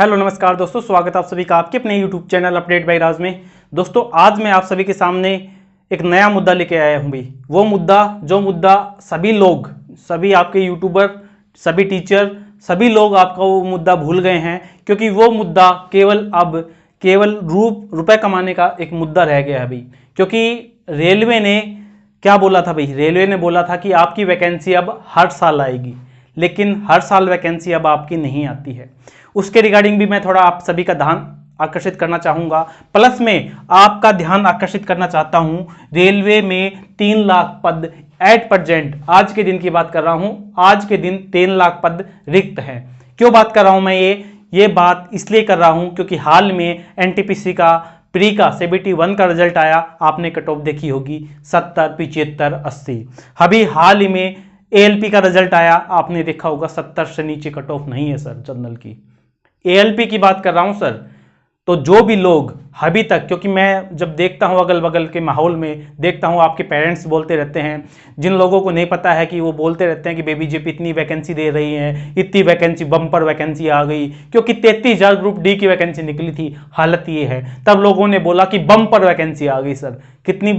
Hello नमस्कार दोस्तों, स्वागत है आप सभी का आपके अपने यूट्यूब चैनल अपडेट बाय राज में। दोस्तों आज मैं आप सभी के सामने एक नया मुद्दा लेके आया हूँ भाई। वो मुद्दा सभी लोग, सभी आपके यूट्यूबर, सभी टीचर, सभी लोग आपका वो मुद्दा भूल गए हैं, क्योंकि वो मुद्दा केवल रुपए कमाने का एक मुद्दा रह गया है भाई। क्योंकि रेलवे ने क्या बोला था भाई? रेलवे ने बोला था कि आपकी वैकेंसी अब हर साल आएगी, लेकिन हर साल वैकेंसी अब आपकी नहीं आती है। उसके रिगार्डिंग भी मैं थोड़ा आप सभी का ध्यान आकर्षित करना चाहूंगा, प्लस में आपका ध्यान आकर्षित करना चाहता हूं रेलवे में 3 लाख पद एट प्रेजेंट, आज के दिन की बात कर रहा हूं, आज के दिन 3 लाख पद रिक्त हैं। क्यों बात कर रहा हूं मैं? ये बात इसलिए कर रहा हूं क्योंकि हाल में एनटीपीसी का प्री का CBT 1 का रिजल्ट आया। आपने कट ऑफ देखी होगी 70, 75, 80। अभी हाल ही में ALP का रिजल्ट आया, आपने देखा होगा 70 से नीचे कट ऑफ नहीं है सर जनरल की। ALP की बात कर रहा हूं सर। तो जो भी लोग अभी तक, क्योंकि मैं जब देखता हूं अगल बगल के माहौल में, देखता हूं आपके पेरेंट्स बोलते रहते हैं, जिन लोगों को नहीं पता है कि वो बोलते रहते हैं कि बीजेपी इतनी वैकेंसी दे रही है, इतनी वैकेंसी, बम्पर वैकेंसी आ गई, क्योंकि 33,000 ग्रुप डी की वैकेंसी निकली थी। हालत ये है, तब लोगों ने बोला कि बम्पर वैकेंसी आ गई सर। कितनी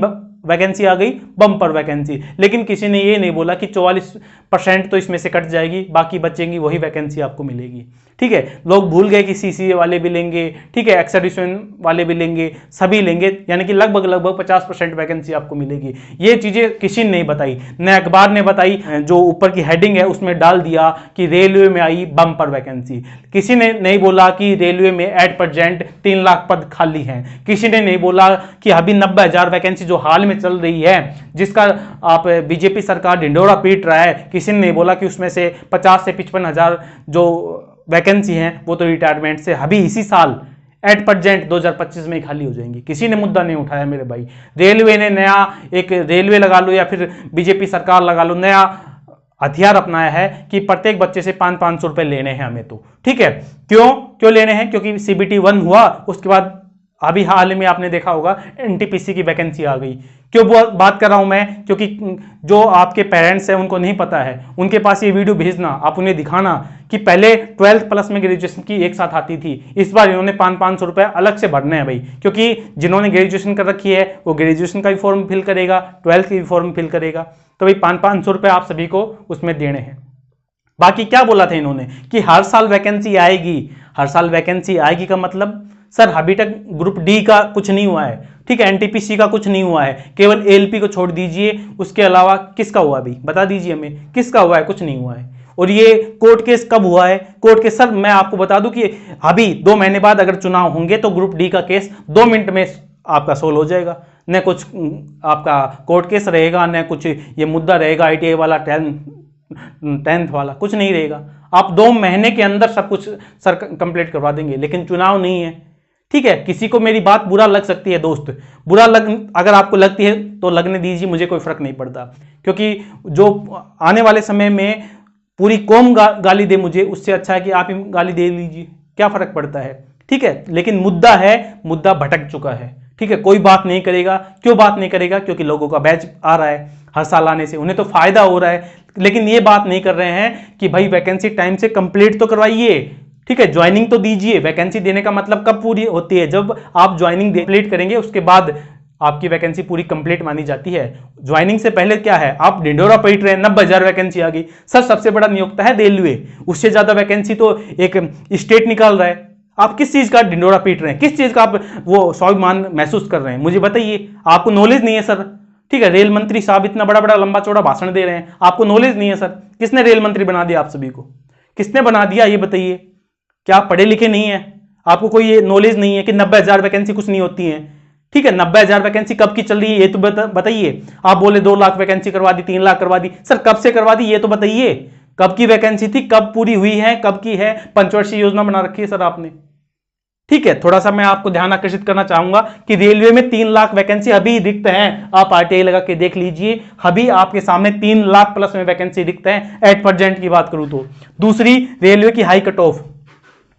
वैकेंसी आ गई? Bumper vacancy. लेकिन किसी ने ये नहीं बोला कि 44% तो इसमें से कट जाएगी, बाकी बचेंगी वही वैकेंसी आपको मिलेगी। ठीक है, लोग भूल गए कि CCA वाले भी लेंगे, ठीक है, एक्सेडिशन वाले भी लेंगे, सभी लेंगे, यानी कि लगभग 50% वैकेंसी आपको मिलेगी। ये चीजें किसी ने नहीं बताई, न अखबार ने बताई। जो ऊपर की हेडिंग है उसमें डाल दिया कि रेलवे में आई बम्पर वैकेंसी। किसी ने नहीं बोला कि रेलवे में एट प्रेजेंट 3 लाख पद खाली हैं। किसी ने नहीं बोला कि अभी 90,000 वैकेंसी जो हाल में चल रही है, जिसका आप बीजेपी सरकार ढिंडोरा पीट रहा है, किसी ने नहीं बोला कि उसमें से 50 से 55,000 जो वैकेंसी हैं वो तो रिटायरमेंट से अभी इसी साल एट प्रेजेंट 2025 में ही खाली हो जाएंगी। किसी ने मुद्दा नहीं उठाया मेरे भाई। रेलवे ने नया एक, रेलवे लगा लो या फिर बीजेपी सरकार लगा लो, नया हथियार अपनाया है कि प्रत्येक बच्चे से 500-500 रुपए लेने हैं हमें। तो ठीक है, क्यों लेने हैं? क्योंकि CBT 1 हुआ, उसके बाद अभी हाल में आपने देखा होगा NTPC की वैकेंसी आ गई। क्यों बात कर रहा हूं मैं? क्योंकि जो आपके पेरेंट्स हैं उनको नहीं पता है, उनके पास ये वीडियो भेजना, आप उन्हें दिखाना कि पहले 12th प्लस में ग्रेजुएशन की एक साथ आती थी, इस बार इन्होंने 500-500 रुपए अलग से भरने हैं भाई। क्योंकि जिन्होंने ग्रेजुएशन कर रखी है वो ग्रेजुएशन का भी फॉर्म फिल करेगा, 12th की भी फॉर्म फिल करेगा, तो भाई 500-500 रुपए आप सभी को उसमें देने हैं। बाकी क्या बोला था इन्होंने कि हर साल वैकेंसी आएगी। हर साल वैकेंसी आएगी का मतलब सर अभी तक ग्रुप डी का कुछ नहीं हुआ है, ठीक है, NTPC का कुछ नहीं हुआ है, केवल ALP को छोड़ दीजिए। उसके अलावा किसका हुआ भाई? बता दीजिए हमें, किसका हुआ है? कुछ नहीं हुआ है। और ये कोर्ट केस कब हुआ है? कोर्ट केस सर मैं आपको बता दूं कि अभी 2 महीने बाद अगर चुनाव होंगे तो ग्रुप डी का केस 2 मिनट में आपका सोल्व हो जाएगा। न कुछ आपका कोर्ट केस रहेगा, न कुछ ये मुद्दा रहेगा ITI वाला 10th वाला, कुछ नहीं रहेगा। आप 2 महीने के अंदर सब कुछ सर कंप्लीट करवा देंगे, लेकिन चुनाव नहीं है। ठीक है, किसी को मेरी बात बुरा लग सकती है दोस्त, अगर आपको लगती है तो लगने दीजिए, मुझे कोई फर्क नहीं पड़ता। क्योंकि जो आने वाले समय में पूरी कौम गाली दे मुझे, उससे अच्छा है कि आप ही गाली दे लीजिए, क्या फर्क पड़ता है? ठीक है, लेकिन मुद्दा भटक चुका है। ठीक है, कोई बात नहीं करेगा। क्यों बात नहीं करेगा? क्योंकि लोगों का बैच आ रहा है, हर साल आने से उन्हें तो फायदा हो रहा है, लेकिन ये बात नहीं कर रहे हैं कि भाई वैकेंसी टाइम से कंप्लीट तो करवाइए। ठीक है, ज्वाइनिंग तो दीजिए। वैकेंसी देने का मतलब कब पूरी होती है? जब आप ज्वाइनिंग कंप्लीट करेंगे, उसके बाद आपकी वैकेंसी पूरी कंप्लीट मानी जाती है। ज्वाइनिंग से पहले क्या है? आप ढिंडोरा पीट रहे हैं, 90,000 वैकेंसी आ गई सर। सबसे बड़ा नियोक्ता है रेलवे, उससे ज्यादा वैकेंसी तो एक स्टेट निकाल रहा है। आप किस चीज का ढिंडोरा पीट रहे हैं? किस चीज का आप वो स्वाभिमान महसूस कर रहे हैं? मुझे बताइए। आपको नॉलेज नहीं है सर। ठीक है, रेल मंत्री साहब इतना बड़ा बड़ा लंबा चौड़ा भाषण दे रहे हैं, आपको नॉलेज नहीं है सर। किसने रेल मंत्री बना दिया आप सभी को? किसने बना दिया ये बताइए? क्या आप पढ़े लिखे नहीं है? आपको कोई ये नॉलेज नहीं है कि 90,000 वैकेंसी कुछ नहीं होती है? ठीक है, 90,000 वैकेंसी कब की चल रही है ये तो बताइए। आप बोले 2 लाख वैकेंसी करवा दी, 3 लाख करवा दी, सर कब से करवा दी ये तो बताइए। कब की वैकेंसी थी, कब पूरी हुई है, कब की है? पंचवर्षीय योजना बना रखी है सर आपने। ठीक है, थोड़ा सा मैं आपको ध्यान आकर्षित करना चाहूंगा कि रेलवे में 3 लाख वैकेंसी अभी रिक्त हैं। आप RTI लगा के देख लीजिए, अभी आपके सामने 3 लाख प्लस में वैकेंसी रिक्त है एट प्रेजेंट की बात करूं तो। दूसरी, रेलवे की हाई कट ऑफ,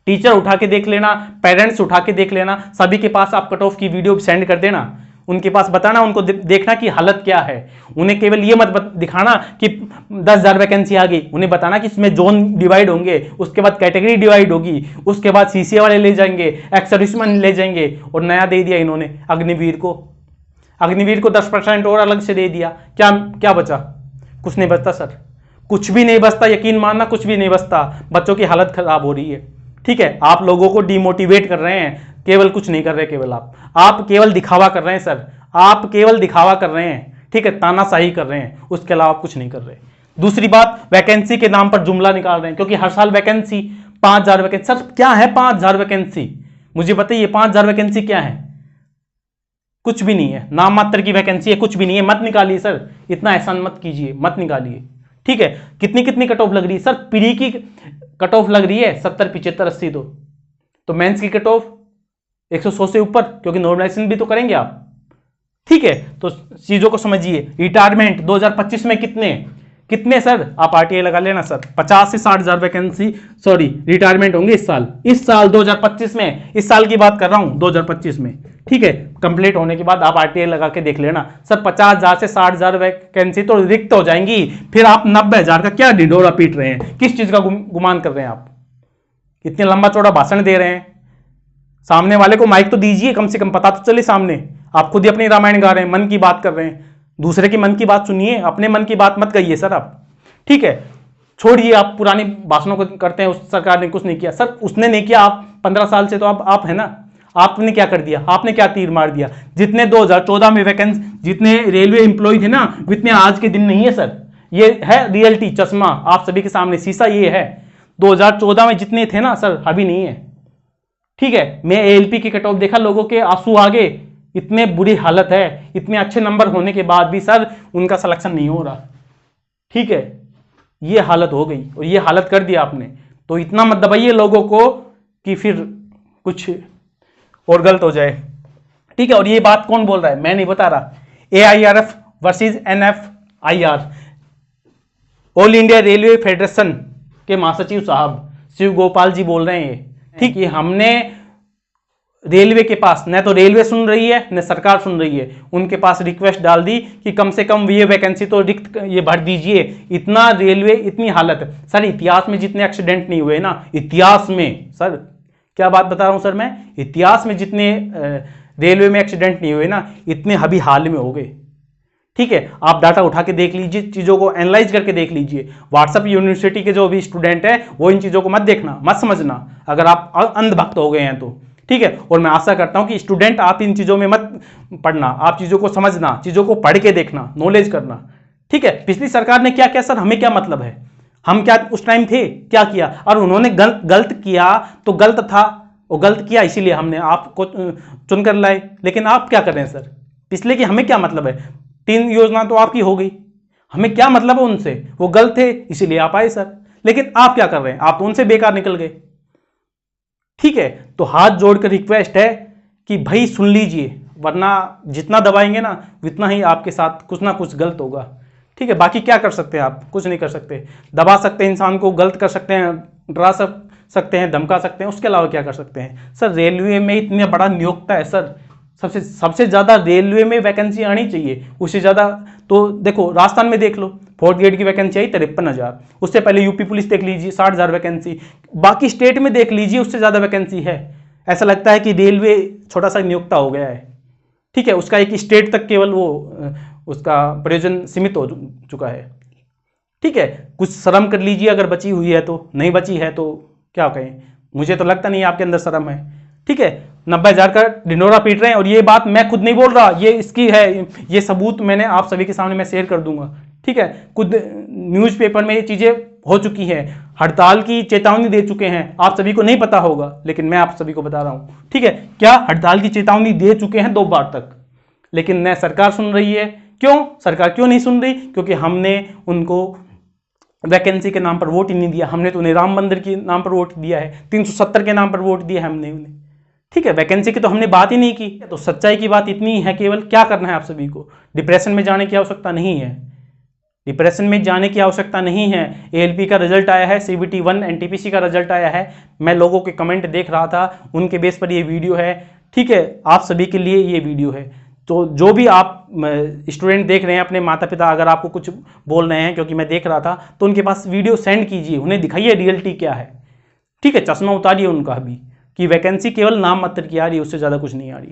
टीचर उठा के देख लेना, पेरेंट्स उठा के देख लेना, सभी के पास आप कट ऑफ की वीडियो सेंड कर देना। उनके पास बताना, उनको देखना कि हालत क्या है। उन्हें केवल ये मत दिखाना कि 10,000 वैकेंसी आ गई, उन्हें बताना कि इसमें जोन डिवाइड होंगे, उसके बाद कैटेगरी डिवाइड होगी, उसके बाद सीसीए वाले ले जाएंगे, एक्स सर्विसमैन ले जाएंगे। और नया दे दिया इन्होंने अग्निवीर को, अग्निवीर को 10% और अलग से दे दिया। क्या क्या बचा? कुछ नहीं बचता सर, कुछ भी नहीं बचता, यकीन मानना कुछ भी नहीं बचता। बच्चों की हालत खराब हो रही है। ठीक है, आप लोगों को डिमोटिवेट कर रहे हैं, केवल कुछ नहीं कर रहे, केवल आप केवल दिखावा कर रहे हैं सर, आप केवल दिखावा कर रहे हैं। ठीक है, तानाशाही कर रहे हैं, उसके अलावा कुछ नहीं कर रहे। दूसरी बात, वैकेंसी के नाम पर जुमला निकाल रहे हैं, क्योंकि हर साल वैकेंसी 5,000 वैकेंसी। सर क्या है 5,000 वैकेंसी? मुझे बताइए 5,000 वैकेंसी क्या है? कुछ भी नहीं है, नाम मात्र की वैकेंसी है, कुछ भी नहीं है। मत निकालिए सर, इतना एहसान मत कीजिए, मत निकालिए। ठीक है, कितनी कितनी कट ऑफ लग रही है सर? प्री की कट ऑफ लग रही है 70, 75, 80। तो मेंस की कट ऑफ 100 से ऊपर, क्योंकि नॉर्मलाइजेशन भी तो करेंगे आप। ठीक है, तो चीजों को समझिए। रिटायरमेंट 2025 में कितने सर? आप आरटीआई लगा लेना सर, 50 से 60,000 वैकेंसी, सॉरी रिटायरमेंट होंगे इस साल 2025 में। इस साल की बात कर रहा हूं, 2025 में। ठीक है, कंप्लीट होने के बाद आप आरटीआई लगा के देख लेना सर, 50,000 से 60,000 वैकेंसी तो रिक्त हो जाएंगी। फिर आप 90,000 का क्या ढिंढोरा पीट रहे हैं? किस चीज का गुमान कर रहे हैं आप? इतने लंबा चौड़ा भाषण दे रहे हैं, सामने वाले को माइक तो दीजिए, कम से कम पता तो चले सामने। आप खुद ही अपनी रामायण गा रहे हैं, मन की बात कर रहे हैं। दूसरे की मन की बात सुनिए, अपने मन की बात मत कहिए सर आप। ठीक है, छोड़िए, आप पुरानी भाषणों को करते हैं, उस सरकार ने कुछ नहीं किया सर, उसने नहीं किया। आप 15 साल से तो आप है ना, आपने क्या कर दिया? आपने क्या तीर मार दिया? जितने 2014 में वैकेंसी, जितने रेलवे एम्प्लॉय थे ना, इतने आज के दिन नहीं है सर। ये है रियलिटी, चश्मा आप सभी के सामने, शीशा ये है। 2014 में जितने थे ना सर, अभी नहीं है। ठीक है, मैं एएलपी की कट ऑफ देखा, लोगों के आंसू आ गए, इतने बुरी हालत है। इतने अच्छे नंबर होने के बाद भी सर उनका सिलेक्शन नहीं हो रहा। ठीक है, ये हालत हो गई और ये हालत कर दिया आपने। तो इतना मत दबाइए लोगों को कि फिर कुछ और गलत हो जाए। ठीक है, और ये बात कौन बोल रहा है? मैं नहीं बता रहा। AIRF versus NFIR, all India railway federation के महासचिव साहब शिव गोपाल जी बोल रहे हैं। ठीक है, हमने रेलवे के पास, न तो रेलवे सुन रही है न सरकार सुन रही है, उनके पास रिक्वेस्ट डाल दी कि कम से कम ये वैकेंसी तो रिक्त ये भर दीजिए। इतना रेलवे, इतनी हालत सर, इतिहास में जितने एक्सीडेंट नहीं हुए ना, इतिहास में सर, क्या बात बता रहा हूं सर मैं, इतिहास में जितने रेलवे में एक्सीडेंट नहीं हुए ना, इतने अभी हाल में हो गए। ठीक है, आप डाटा उठा के देख लीजिए, चीजों को एनालाइज करके देख लीजिए। व्हाट्सएप यूनिवर्सिटी के जो भी स्टूडेंट है वो इन चीजों को मत देखना, मत समझना, अगर आप अंधभक्त हो गए हैं तो। ठीक है, और मैं आशा करता हूं कि स्टूडेंट आप इन चीजों में मत पढ़ना, आप चीजों को समझना, चीजों को पढ़ के देखना, नॉलेज करना। ठीक है, पिछली सरकार ने क्या किया सर, हमें क्या मतलब है? हम क्या उस टाइम थे? क्या किया? और उन्होंने गलत किया तो गलत था, वो गलत किया इसीलिए हमने आपको चुनकर लाए। लेकिन आप क्या कर रहे हैं सर? पिछले की हमें क्या मतलब है? 3 योजना तो आपकी हो गई, हमें क्या मतलब है उनसे? वो गलत थे इसीलिए आप आए सर। लेकिन आप क्या कर रहे हैं? आप तो उनसे बेकार निकल गए। ठीक है, तो हाथ जोड़कर रिक्वेस्ट है कि भाई सुन लीजिए, वरना जितना दबाएंगे ना उतना ही आपके साथ कुछ ना कुछ गलत होगा। ठीक है, बाकी क्या कर सकते हैं आप? कुछ नहीं कर सकते। दबा सकते हैं इंसान को, गलत कर सकते हैं, डरा सकते हैं, धमका सकते हैं, उसके अलावा क्या कर सकते हैं सर? रेलवे में इतने बड़ा नियोक्ता है सर, सबसे ज्यादा रेलवे में वैकेंसी आनी चाहिए, उससे ज्यादा तो देखो राजस्थान में देख लो, 4th ग्रेड की वैकेंसी आई 53,000। उससे पहले यूपी पुलिस देख लीजिए 60,000 वैकेंसी। बाकी स्टेट में देख लीजिए उससे ज्यादा वैकेंसी है। ऐसा लगता है कि रेलवे छोटा सा नियोक्ता हो गया है। ठीक है, उसका एक स्टेट तक केवल वो उसका प्रयोजन सीमित हो चुका है। ठीक है, कुछ शर्म कर लीजिए, अगर बची हुई है तो। नहीं बची है तो क्या कहें, मुझे तो लगता नहीं आपके अंदर शर्म है। ठीक है, 90,000 का ढिंढोरा पीट रहे हैं, और ये बात मैं खुद नहीं बोल रहा, ये इसकी है, ये सबूत मैंने आप सभी के सामने मैं शेयर कर दूंगा। ठीक है, खुद न्यूज़पेपर में ये चीजें हो चुकी हैं, हड़ताल की चेतावनी दे चुके हैं। आप सभी को नहीं पता होगा, लेकिन मैं आप सभी को बता रहा हूं। ठीक है, क्या हड़ताल की चेतावनी दे चुके हैं 2 बार तक, लेकिन न सरकार सुन रही है। क्यों? सरकार क्यों नहीं सुन रही? क्योंकि हमने उनको वैकेंसी के नाम पर वोट ही नहीं दिया। हमने तो उन्हें राम मंदिर के नाम पर वोट दिया है, 370 के नाम पर वोट दिया है हमने उन्हें। ठीक है, वैकेंसी की तो हमने बात ही नहीं की। तो सच्चाई की बात इतनी है, केवल क्या करना है आप सभी को, डिप्रेशन में जाने की आवश्यकता नहीं है। डिप्रेशन में जाने की आवश्यकता नहीं है। एएलपी का रिजल्ट आया है, CBT 1 NTPC का रिजल्ट आया है। मैं लोगों के कमेंट देख रहा था, उनके बेस पर ये वीडियो है। ठीक है, आप सभी के लिए ये वीडियो है। तो जो भी आप स्टूडेंट देख रहे हैं, अपने माता पिता अगर आपको कुछ बोल रहे हैं, क्योंकि मैं देख रहा था, तो उनके पास वीडियो सेंड कीजिए, उन्हें दिखाइए रियलिटी क्या है। ठीक है, चश्मा उतारिए उनका भी कि वैकेंसी केवल नाम मात्र की आ रही है, उससे ज़्यादा कुछ नहीं आ रही।